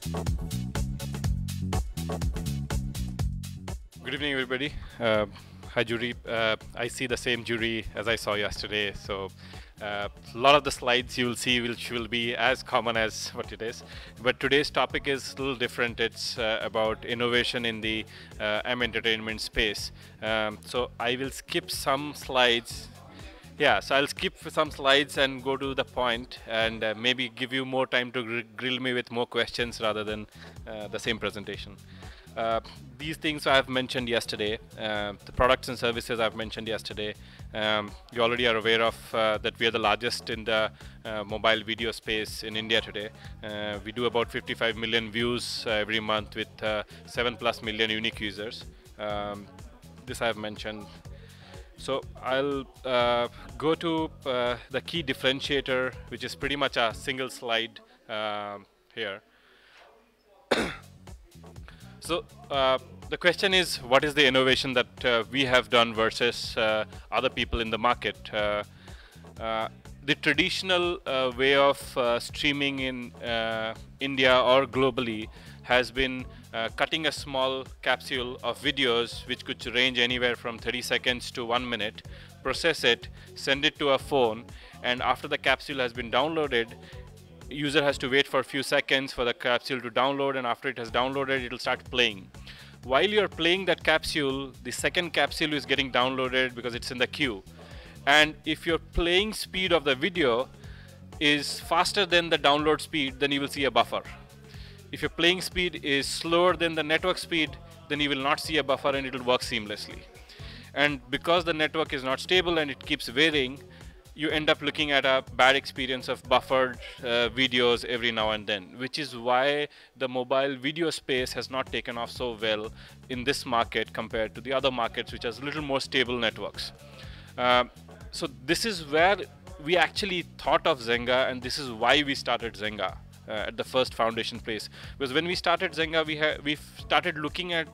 Good evening, everybody. Hi, jury. I see the same jury as I saw yesterday. So, a lot of the slides you will see which will be as common as what it is. But today's topic is a little different. It's about innovation in the entertainment space. So, I will skip some slides. Yeah, so I'll skip some slides and go to the point and maybe give you more time to grill me with more questions rather than the same presentation. These things I've mentioned yesterday, the products and services I've mentioned yesterday, you already are aware of that we are the largest in the mobile video space in India today. We do about 55 million views every month with 7+ million unique users. This I've mentioned. So I'll go to the key differentiator, which is pretty much a single slide here. So the question is, what is the innovation that we have done versus other people in the market? The traditional way of streaming in India or globally has been cutting a small capsule of videos which could range anywhere from 30 seconds to 1 minute, process it, send it to a phone, and after the capsule has been downloaded, user has to wait for a few seconds for the capsule to download, and after it has downloaded, it will start playing. While you're playing that capsule, the second capsule is getting downloaded because it's in the queue. And if your playing speed of the video is faster than the download speed, then you will see a buffer. If your playing speed is slower than the network speed, then you will not see a buffer and it will work seamlessly. And because the network is not stable and it keeps varying, you end up looking at a bad experience of buffered videos every now and then, which is why the mobile video space has not taken off so well in this market compared to the other markets, which has a little more stable networks. So this is where we actually thought of Zynga, and this is why we started Zynga at the first foundation place. Because when we started Zynga, we started looking at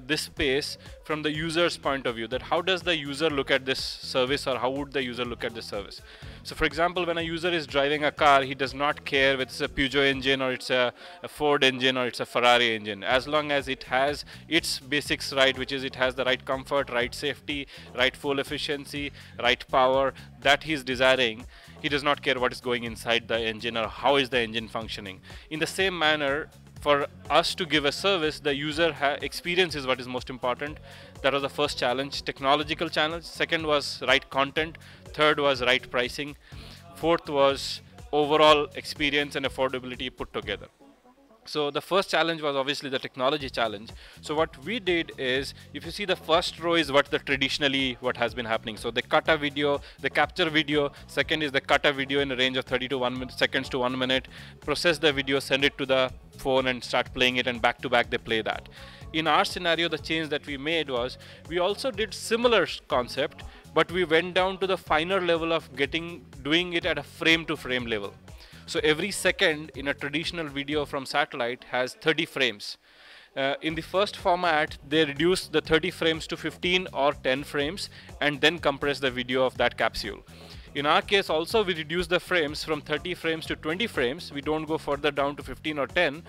this space from the user's point of view, that how does the user look at this service, or how would the user look at this service. So for example, when a user is driving a car, he does not care if it's a Peugeot engine or it's a Ford engine or it's a Ferrari engine, as long as it has its basics right, which is it has the right comfort, right safety, right fuel efficiency, right power that he's desiring. He does not care what is going inside the engine or how is the engine functioning. In the same manner, for us to give a service, the user experience is what is most important. That was the first challenge, technological challenge. Second was right content. Third was right pricing. Fourth was overall experience and affordability put together. So the first challenge was obviously the technology challenge. So what we did is, if you see the first row is what what has been happening. So they cut a video, they capture video. Second is they cut a video in a range of 30 to 1 minute, seconds to 1 minute, process the video, send it to the phone and start playing it, and back to back they play that. In our scenario, the change that we made was, we also did similar concept, but we went down to the finer level of doing it at a frame to frame level. So every second in a traditional video from satellite has 30 frames. In the first format, they reduced the 30 frames to 15 or 10 frames and then compress the video of that capsule. In our case also, we reduce the frames from 30 frames to 20 frames. We don't go further down to 15 or 10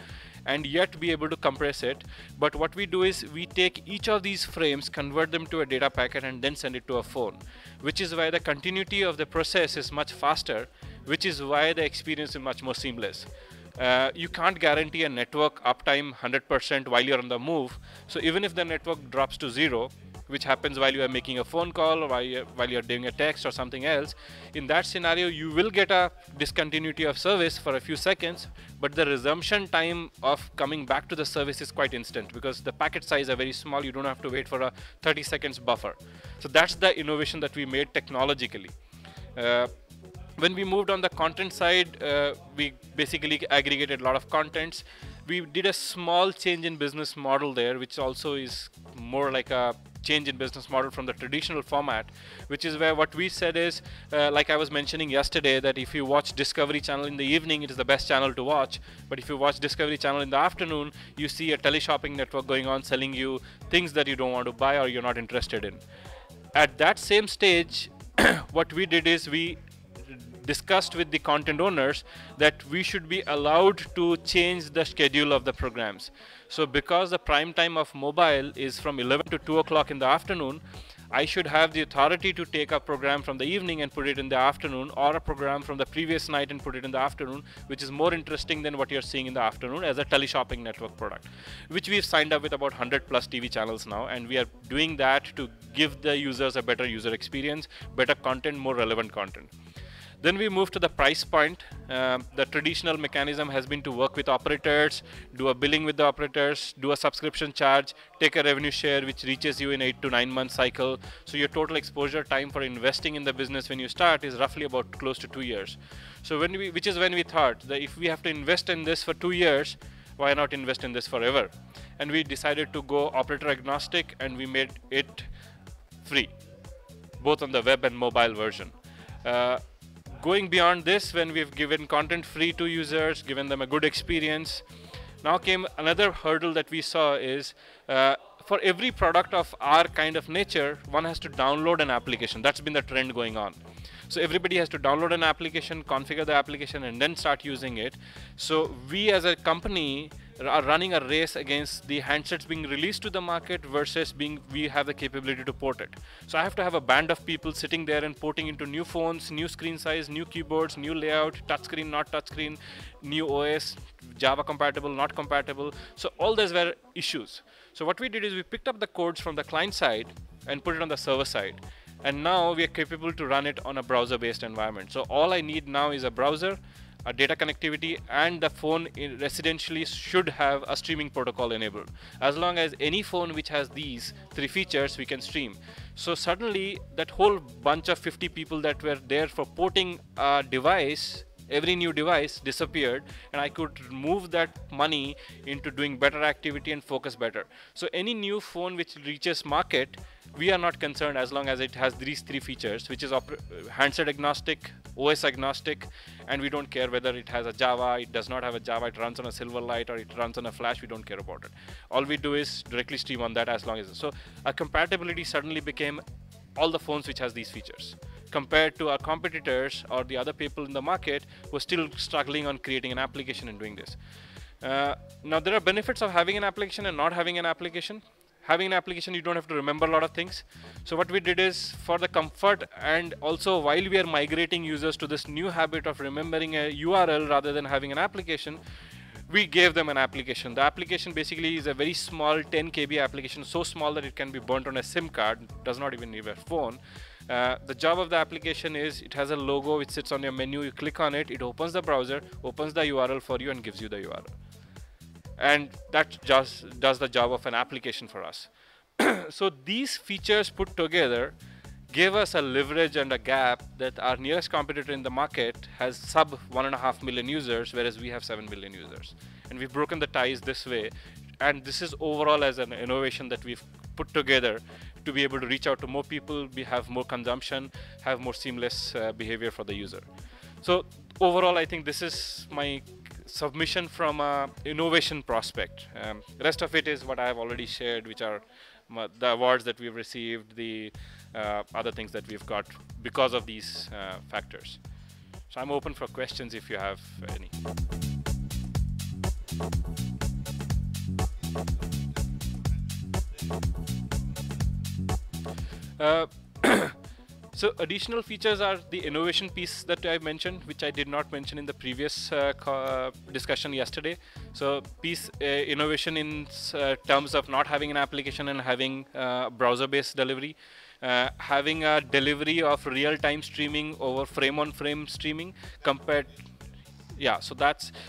and yet be able to compress it. But what we do is, we take each of these frames, convert them to a data packet, and then send it to a phone, which is why the continuity of the process is much faster, which is why the experience is much more seamless. You can't guarantee a network uptime 100% while you're on the move. So even if the network drops to 0, which happens while you are making a phone call or while you're doing a text or something else, in that scenario you will get a discontinuity of service for a few seconds, but the resumption time of coming back to the service is quite instant, because the packet size are very small. You don't have to wait for a 30 seconds buffer. So that's the innovation that we made technologically. When we moved on the content side, we basically aggregated a lot of contents. We did a small change in business model there, which also is more like a change in business model from the traditional format, which is where what we said is, like I was mentioning yesterday, that if you watch Discovery Channel in the evening, it is the best channel to watch. But if you watch Discovery Channel in the afternoon, you see a teleshopping network going on selling you things that you don't want to buy or you're not interested in. At that same stage, what we did is we discussed with the content owners that we should be allowed to change the schedule of the programs. So because the prime time of mobile is from 11 to 2 o'clock in the afternoon, I should have the authority to take a program from the evening and put it in the afternoon, or a program from the previous night and put it in the afternoon, which is more interesting than what you're seeing in the afternoon as a teleshopping network product, which we've signed up with about 100 plus TV channels now, and we are doing that to give the users a better user experience, better content, more relevant content. Then we move to the price point. The traditional mechanism has been to work with operators, do a billing with the operators, do a subscription charge, take a revenue share which reaches you in 8 to 9 month cycle. So your total exposure time for investing in the business when you start is roughly about close to 2 years. So which is when we thought that if we have to invest in this for 2 years, why not invest in this forever? And we decided to go operator agnostic, and we made it free, both on the web and mobile version. Going beyond this, when we've given content free to users, given them a good experience, now came another hurdle that we saw is for every product of our kind of nature, one has to download an application. That's been the trend going on. So everybody has to download an application, configure the application, and then start using it. So we as a company are running a race against the handsets being released to the market versus we have the capability to port it. So I have to have a band of people sitting there and porting into new phones, new screen size, new keyboards, new layout, touchscreen, not touchscreen, new OS, Java compatible, not compatible. So all those were issues. So what we did is we picked up the codes from the client side and put it on the server side. And now we are capable to run it on a browser-based environment. So all I need now is a browser, a data connectivity, and the phone residentially should have a streaming protocol enabled. As long as any phone which has these 3 features, we can stream. So suddenly that whole bunch of 50 people that were there for porting a device, every new device disappeared, and I could move that money into doing better activity and focus better. So any new phone which reaches market, we are not concerned as long as it has these 3 features, which is handset agnostic, OS agnostic, and we don't care whether it has a Java, it does not have a Java, it runs on a Silverlight, or it runs on a Flash. We don't care about it. All we do is directly stream on that as long as. So our compatibility suddenly became all the phones which has these features, compared to our competitors or the other people in the market who are still struggling on creating an application and doing this. Now there are benefits of having an application and not having an application. Having an application, you don't have to remember a lot of things. So what we did is, for the comfort, and also while we are migrating users to this new habit of remembering a URL rather than having an application, we gave them an application. The application basically is a very small 10 KB application, so small that it can be burnt on a SIM card, does not even need a phone. The job of the application is, it has a logo which sits on your menu, you click on it, it opens the browser, opens the URL for you and gives you the URL. And that just does the job of an application for us. So these features put together gave us a leverage and a gap that our nearest competitor in the market has sub 1.5 million users, whereas we have 7 million users. And we've broken the ties this way. And this is overall as an innovation that we've put together to be able to reach out to more people, have more consumption, have more seamless behavior for the user. So overall, I think this is my submission from an innovation prospect. The rest of it is what I have already shared, which are the awards that we've received, the other things that we've got because of these factors. So I'm open for questions if you have any. So additional features are the innovation piece that I mentioned, which I did not mention in the previous discussion yesterday. So innovation in terms of not having an application and having browser-based delivery, having a delivery of real-time streaming over frame-on-frame streaming compared. Yeah, so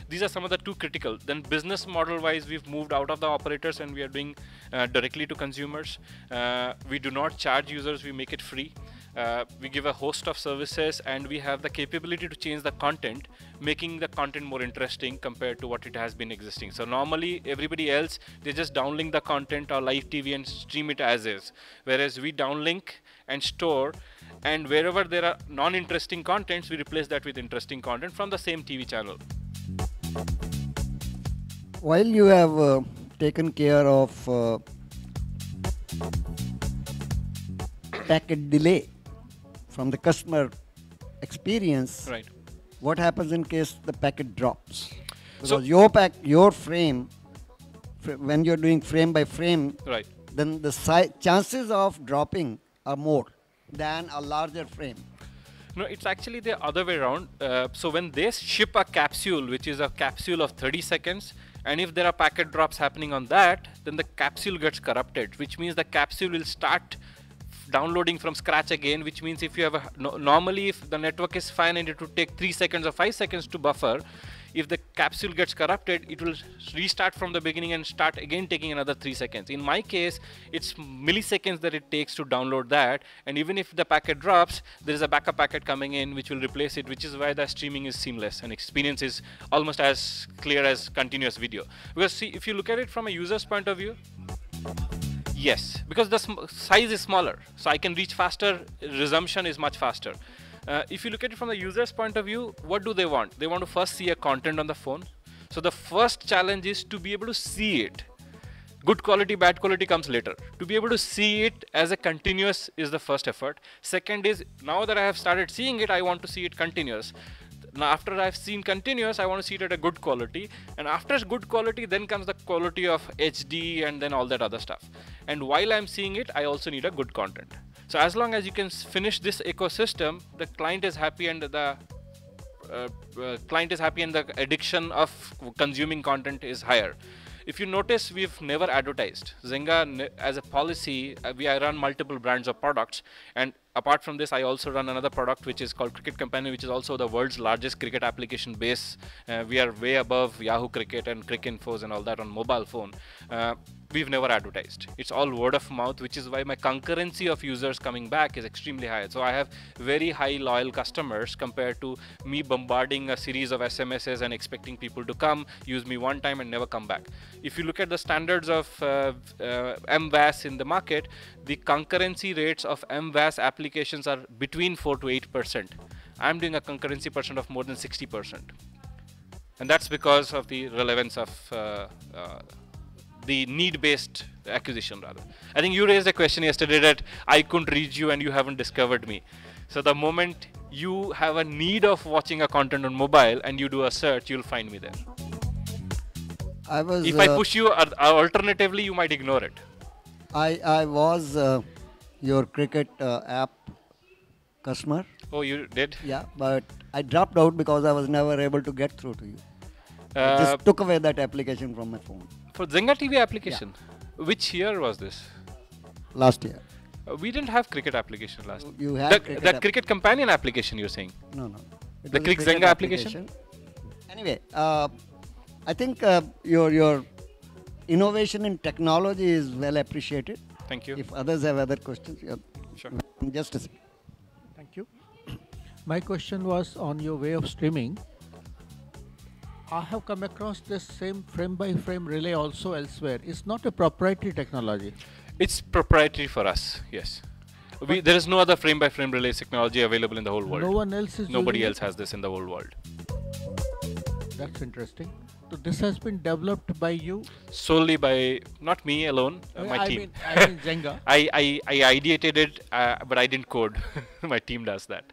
these are some of the 2 critical. Then business model wise, we've moved out of the operators and we are doing directly to consumers. We do not charge users, we make it free. We give a host of services, and we have the capability to change the content, making the content more interesting compared to what it has been existing. So normally everybody else, they just downlink the content or live TV and stream it as is, whereas we downlink and store, and wherever there are non-interesting contents, we replace that with interesting content from the same TV channel. While you have taken care of packet delay from the customer experience, Right. what happens in case the packet drops? So- Because your frame, when you're doing frame by frame, Right. then the chances of dropping are more than a larger frame. No, it's actually the other way around. So when they ship a capsule, which is a capsule of 30 seconds, and if there are packet drops happening on that, then the capsule gets corrupted, which means the capsule will start downloading from scratch again, which means if you have normally if the network is fine and it would take 3 seconds or 5 seconds to buffer, if the capsule gets corrupted, it will restart from the beginning and start again taking another 3 seconds. In my case, it's milliseconds that it takes to download that, and even if the packet drops, there is a backup packet coming in which will replace it, which is why the streaming is seamless and experience is almost as clear as continuous video. Because see, if you look at it from a user's point of view, yes, because the size is smaller, so I can reach faster, resumption is much faster. If you look at it from the user's point of view, what do they want? They want to first see a content on the phone. So the first challenge is to be able to see it. Good quality, bad quality comes later. To be able to see it as a continuous is the first effort. Second is, now that I have started seeing it, I want to see it continuous. Now after I've seen continuous, I want to see it at a good quality, and after good quality then comes the quality of HD and then all that other stuff. And while I'm seeing it, I also need a good content. So as long as you can finish this ecosystem, the client is happy and the addiction of consuming content is higher. If you notice, we've never advertised. Zynga, as a policy, I run multiple brands of products, and apart from this, I also run another product which is called Cricket Companion, which is also the world's largest cricket application base. We are way above Yahoo Cricket and Cricinfos and all that on mobile phone. We've never advertised. It's all word of mouth, which is why my concurrency of users coming back is extremely high. So I have very high loyal customers compared to me bombarding a series of SMSs and expecting people to come, use me one time and never come back. If you look at the standards of MVAS in the market, the concurrency rates of MVAS applications are between 4 to 8%. I'm doing a concurrency percent of more than 60%. And that's because of the relevance of the need-based acquisition rather. I think you raised a question yesterday that I couldn't reach you and you haven't discovered me. So the moment you have a need of watching a content on mobile and you do a search, you'll find me there. If I push you, alternatively, you might ignore it. I was your cricket app customer. Oh, you did? Yeah, but I dropped out because I was never able to get through to you. I just took away that application from my phone. For Zynga TV application? Yeah. Which year was this? Last year. We didn't have cricket application last year. You had the Cricket Companion application you're saying? No. The Zynga application? Anyway, I think your innovation in technology is well appreciated. Thank you. If others have other questions, sure. Just a second. Thank you. My question was on your way of streaming. I have come across this same frame-by-frame relay also elsewhere. It's not a proprietary technology. It's proprietary for us, yes. There is no other frame-by-frame relay technology available in the whole world. No one else is Nobody else has this in the whole world. That's interesting. So this has been developed by you? Solely by, not me alone, my team. I mean Zynga. I ideated it, but I didn't code. My team does that.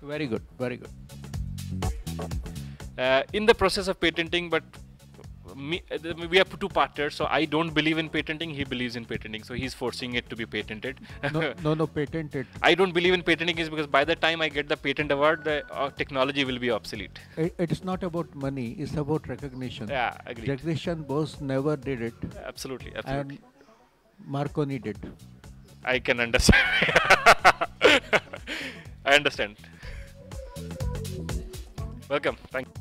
Very good, very good. In the process of patenting, but we have two partners, so I don't believe in patenting, he believes in patenting, so he's forcing it to be patented. No, patented. I don't believe in patenting is because by the time I get the patent award, the technology will be obsolete. It is not about money, it's about recognition. Yeah, agreed. Jagdish Bose never did it. Absolutely. And Marconi did. I can understand. I understand. Welcome. Thank you.